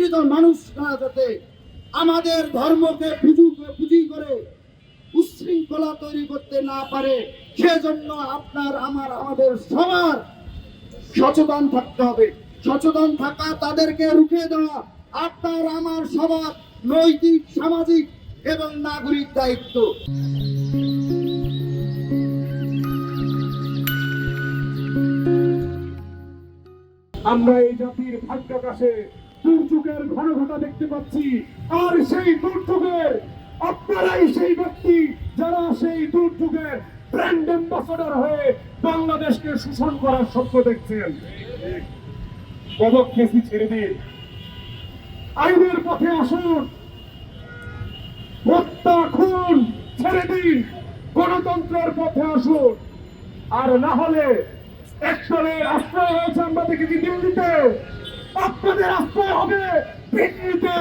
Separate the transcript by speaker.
Speaker 1: শিক্ষিত মানুষরা যাতে আমাদের ধর্মকে পুঁজি করে উচ্ছৃঙ্খলা তৈরি করতে না পারে, সেজন্য আমাদের সবার সচেতন থাকতে হবে। সচেতন থাকা, তাদেরকে রুখে দেওয়া আমার সবার নৈতিক, সামাজিক এবং নাগরিক দায়িত্ব।
Speaker 2: আমরা এই জাতির ভাগ্যাকাশে দুর্যোগের ঘন ঘটা দেখতে পাচ্ছি, আর সেই দুর্যোগের আপনারাই সেই ব্যক্তি যারা সেই দুর্যোগের ব্র্যান্ড অ্যাম্বাসাডর হয়ে বাংলাদেশকে শোষণ করার স্বপ্ন দেখছেন। পদক্ষেপই ছেড়ে দিন, আইনের পথে আসুন, হত্যা খুন ছেড়ে দিন, গণতন্ত্রের পথে আসুন। আর না হলে একদলের আশ্রয় হয়েছে আমরা দেখেছি দিল্লিতে, আপনাদের আশ্রয় হবে দিল্লিতে।